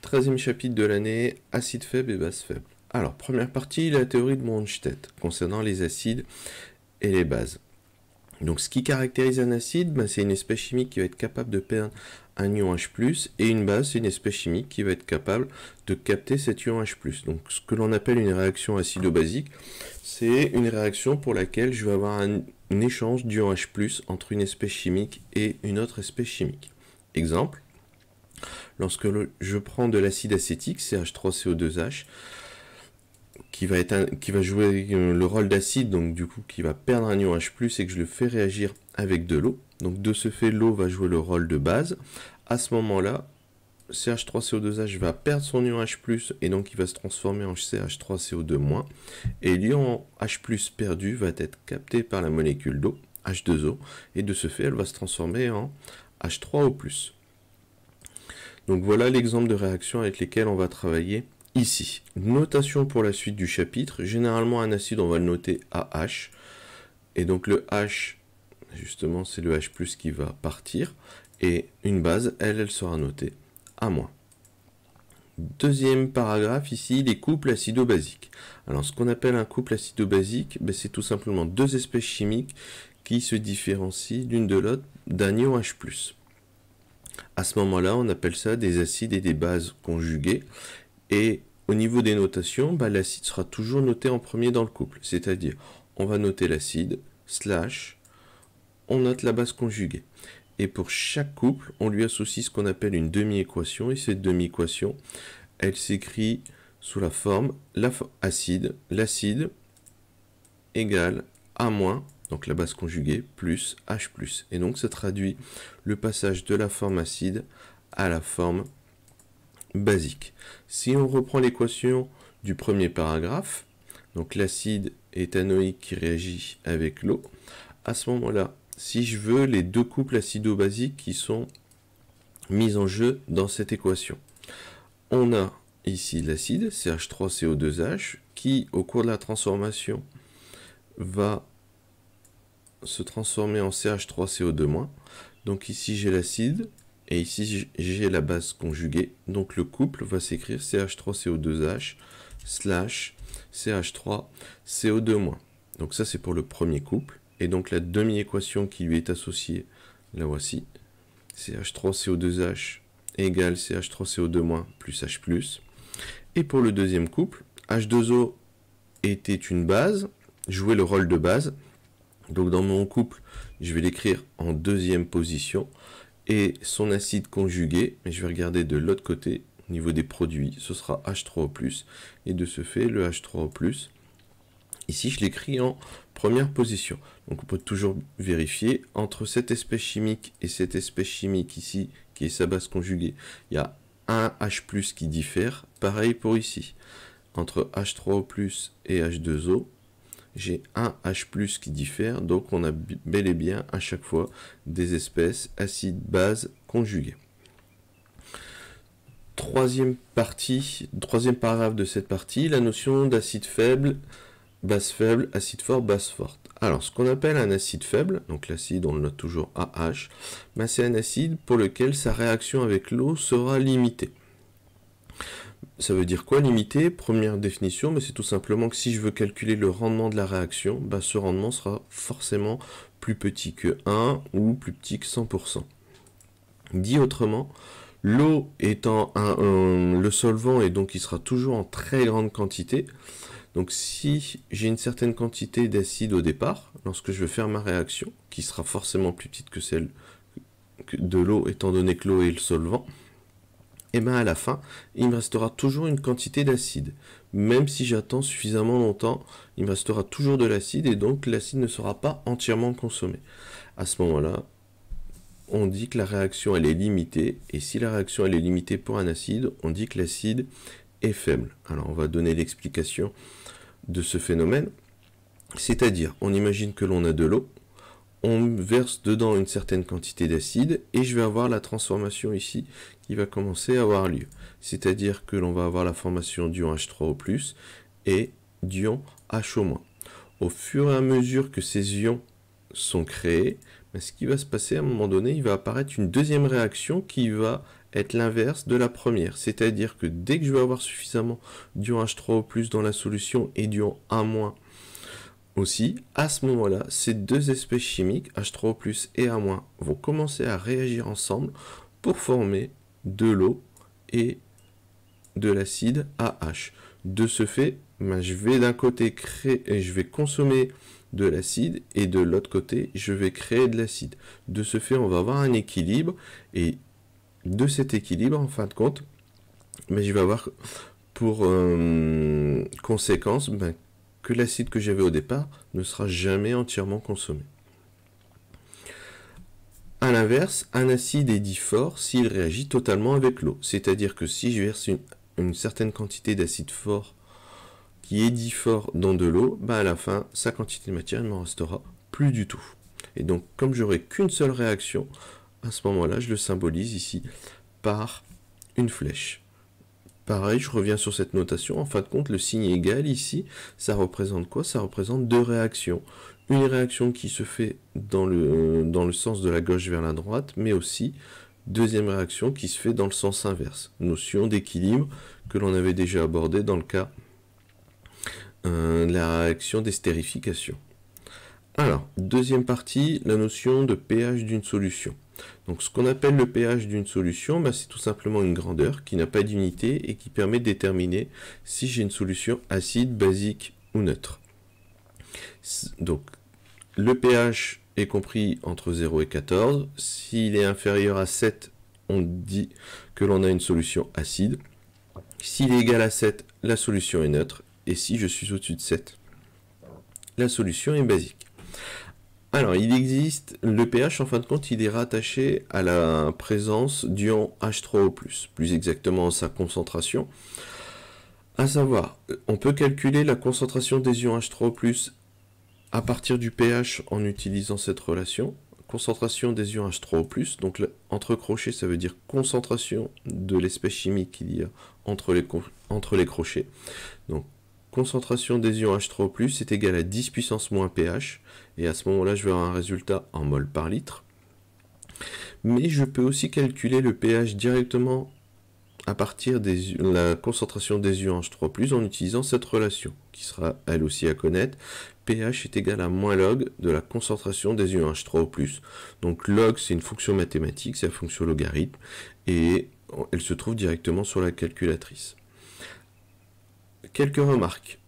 13e chapitre de l'année, acide faible et base faible. Alors, première partie, la théorie de Bronsted concernant les acides et les bases. Donc, ce qui caractérise un acide, c'est une espèce chimique qui va être capable de perdre un ion H+, et une base, c'est une espèce chimique qui va être capable de capter cet ion H+. Donc, ce que l'on appelle une réaction acido-basique, c'est une réaction pour laquelle je vais avoir un échange d'ion H+, entre une espèce chimique et une autre espèce chimique. Exemple, lorsque je prends de l'acide acétique, CH3CO2H, qui va jouer le rôle d'acide, donc du coup qui va perdre un ion H+, et que je le fais réagir avec de l'eau. Donc de ce fait, l'eau va jouer le rôle de base. À ce moment-là, CH3CO2H va perdre son ion H+, et donc il va se transformer en CH3CO2-, et l'ion H+ perdu va être capté par la molécule d'eau, H2O, et de ce fait, elle va se transformer en H3O+. Donc voilà l'exemple de réaction avec lesquelles on va travailler ici. Notation pour la suite du chapitre. Généralement, un acide, on va le noter AH. Et donc le H, justement, c'est le H+ qui va partir. Et une base, elle sera notée A-. Deuxième paragraphe ici, les couples acido-basiques. Alors, ce qu'on appelle un couple acido-basique, c'est tout simplement deux espèces chimiques qui se différencient l'une de l'autre d'un ion H+. À ce moment-là, on appelle ça des acides et des bases conjugués. Et au niveau des notations, l'acide sera toujours noté en premier dans le couple. C'est-à-dire, on va noter l'acide, / on note la base conjuguée. Et pour chaque couple, on lui associe ce qu'on appelle une demi-équation. Et cette demi-équation, elle s'écrit sous la forme l'acide égale A-, donc la base conjuguée, plus H+. Et donc ça traduit le passage de la forme acide à la forme basique. Si on reprend l'équation du premier paragraphe, donc l'acide éthanoïque qui réagit avec l'eau, à ce moment-là, si je veux les deux couples acido-basiques qui sont mis en jeu dans cette équation, on a ici l'acide, CH3CO2H, qui au cours de la transformation va se transformer en CH3CO2-. Donc ici j'ai l'acide, et ici j'ai la base conjuguée. Donc le couple va s'écrire CH3CO2H / CH3CO2-. Donc ça c'est pour le premier couple. Et donc la demi-équation qui lui est associée, la voici. CH3CO2H égale CH3CO2- plus H+. Et pour le deuxième couple, H2O était une base, jouait le rôle de base. Donc dans mon couple, je vais l'écrire en deuxième position. Et son acide conjugué, mais je vais regarder de l'autre côté, au niveau des produits, ce sera H3O+. Et de ce fait, le H3O+, ici je l'écris en première position. Donc on peut toujours vérifier, entre cette espèce chimique et cette espèce chimique ici, qui est sa base conjuguée, il y a un H+ qui diffère. Pareil pour ici. Entre H3O+ et H2O, j'ai un H+ qui diffère, donc on a bel et bien à chaque fois des espèces acide-base conjuguées. Troisième paragraphe de cette partie, la notion d'acide faible, base faible, acide fort, base forte. Alors, ce qu'on appelle un acide faible, donc l'acide, on le note toujours AH, c'est un acide pour lequel sa réaction avec l'eau sera limitée. Ça veut dire quoi limité? Première définition, c'est tout simplement que si je veux calculer le rendement de la réaction, ce rendement sera forcément plus petit que 1 ou plus petit que 100%. Dit autrement, l'eau étant le solvant, et donc il sera toujours en très grande quantité. Donc si j'ai une certaine quantité d'acide au départ, lorsque je vais faire ma réaction, qui sera forcément plus petite que celle de l'eau, étant donné que l'eau est le solvant, et à la fin, il me restera toujours une quantité d'acide. Même si j'attends suffisamment longtemps, il me restera toujours de l'acide, et donc l'acide ne sera pas entièrement consommé. À ce moment-là, on dit que la réaction elle est limitée, et si la réaction elle est limitée pour un acide, on dit que l'acide est faible. Alors on va donner l'explication de ce phénomène. C'est-à-dire, on imagine que l'on a de l'eau, on verse dedans une certaine quantité d'acide, et je vais avoir la transformation ici qui va commencer à avoir lieu. C'est-à-dire que l'on va avoir la formation d'ion H3O+, et d'ion HO-. Au fur et à mesure que ces ions sont créés, ce qui va se passer à un moment donné, il va apparaître une deuxième réaction qui va être l'inverse de la première. C'est-à-dire que dès que je vais avoir suffisamment d'ion H3O+ dans la solution et d'ion A- aussi, à ce moment-là, ces deux espèces chimiques, H3O+ et A- vont commencer à réagir ensemble pour former de l'eau et de l'acide AH. De ce fait, je vais d'un côté créer et je vais consommer de l'acide et de l'autre côté, je vais créer de l'acide. De ce fait, on va avoir un équilibre et de cet équilibre, en fin de compte, je vais avoir pour conséquence que l'acide que j'avais au départ ne sera jamais entièrement consommé. A l'inverse, un acide est dit fort s'il réagit totalement avec l'eau. C'est-à-dire que si je verse une certaine quantité d'acide fort qui est dit fort dans de l'eau, à la fin, sa quantité de matière ne m'en restera plus du tout. Et donc, comme j'aurai qu'une seule réaction, à ce moment-là, je le symbolise ici par une flèche. Pareil, je reviens sur cette notation. En fin de compte, le signe égal ici, ça représente quoi? Ça représente deux réactions. Une réaction qui se fait dans le sens de la gauche vers la droite, mais aussi deuxième réaction qui se fait dans le sens inverse. Notion d'équilibre que l'on avait déjà abordée dans le cas de la réaction d'estérification. Alors, deuxième partie, la notion de pH d'une solution. Donc ce qu'on appelle le pH d'une solution, c'est tout simplement une grandeur qui n'a pas d'unité et qui permet de déterminer si j'ai une solution acide, basique ou neutre. Donc le pH est compris entre 0 et 14. S'il est inférieur à 7, on dit que l'on a une solution acide. S'il est égal à 7, la solution est neutre. Et si je suis au-dessus de 7, la solution est basique. Alors, il existe, le pH, en fin de compte, il est rattaché à la présence d'ion H3O+, plus exactement sa concentration. À savoir, on peut calculer la concentration des ions H3O+, à partir du pH en utilisant cette relation. Concentration des ions H3O+, donc entre crochets, ça veut dire concentration de l'espèce chimique qu'il y a entre les crochets. Donc, concentration des ions H3O+ est égale à 10 puissance moins pH, et à ce moment-là, je vais avoir un résultat en mol par litre. Mais je peux aussi calculer le pH directement à partir de la concentration des ions H3+ en utilisant cette relation, qui sera elle aussi à connaître. pH est égal à moins log de la concentration des ions H3O+. Donc log, c'est une fonction mathématique, c'est la fonction logarithme, et elle se trouve directement sur la calculatrice. Quelques remarques.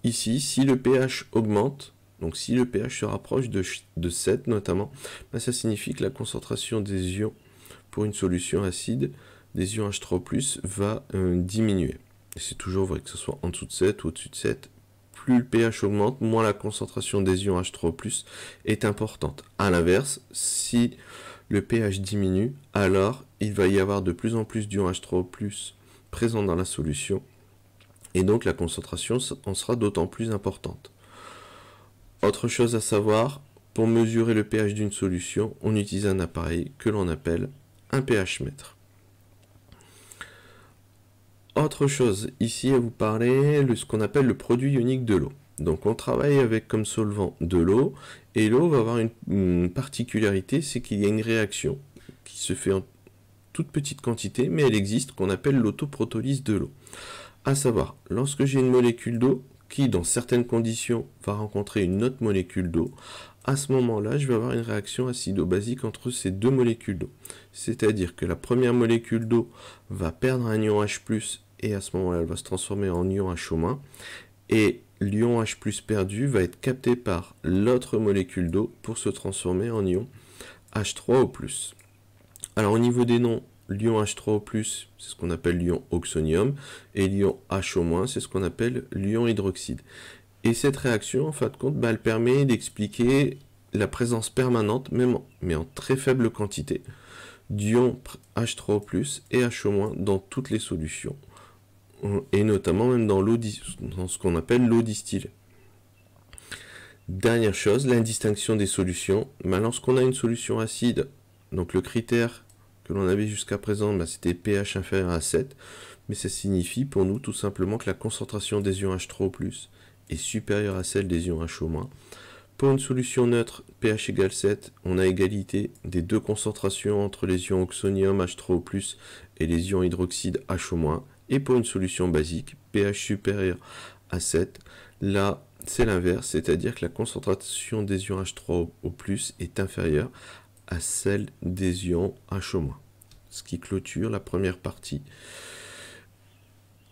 Ici, si le pH augmente, donc si le pH se rapproche de 7 notamment, ça signifie que la concentration des ions pour une solution acide, des ions H3+, va diminuer. Et c'est toujours vrai que ce soit en dessous de 7 ou au-dessus de 7. Plus le pH augmente, moins la concentration des ions H3+ est importante. A l'inverse, si le pH diminue, alors il va y avoir de plus en plus d'ions H3+ présents dans la solution, et donc la concentration en sera d'autant plus importante. Autre chose à savoir, pour mesurer le pH d'une solution, on utilise un appareil que l'on appelle un pH mètre. Autre chose, ici à vous parler de ce qu'on appelle le produit ionique de l'eau. Donc on travaille avec comme solvant de l'eau, et l'eau va avoir une particularité, c'est qu'il y a une réaction qui se fait en toute petite quantité, mais elle existe, qu'on appelle l'autoprotolyse de l'eau. À savoir, lorsque j'ai une molécule d'eau qui, dans certaines conditions, va rencontrer une autre molécule d'eau, à ce moment-là, je vais avoir une réaction acido-basique entre ces deux molécules d'eau. C'est-à-dire que la première molécule d'eau va perdre un ion H+, et à ce moment-là, elle va se transformer en ion H-, et l'ion H+ perdu va être capté par l'autre molécule d'eau pour se transformer en ion H3O+. Alors au niveau des noms, l'ion H3O+, c'est ce qu'on appelle l'ion oxonium, et l'ion H-, c'est ce qu'on appelle l'ion hydroxyde. Et cette réaction, en fin de compte, elle permet d'expliquer la présence permanente, mais en très faible quantité, d'ions H3O+ et H- dans toutes les solutions, et notamment même dans ce qu'on appelle l'eau distillée. Dernière chose, l'indistinction des solutions. Lorsqu'on a une solution acide, donc le critère que l'on avait jusqu'à présent, c'était pH inférieur à 7, mais ça signifie pour nous tout simplement que la concentration des ions H3O+ est supérieure à celle des ions H-. Pour une solution neutre, pH égale 7, on a égalité des deux concentrations entre les ions oxonium H3O+ et les ions hydroxyde H-. Et pour une solution basique, pH supérieur à 7, là c'est l'inverse, c'est-à-dire que la concentration des ions H3O+ est inférieure à celle des ions H-. Ce qui clôture la première partie.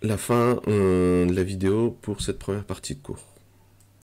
La fin de la vidéo pour cette première partie de cours.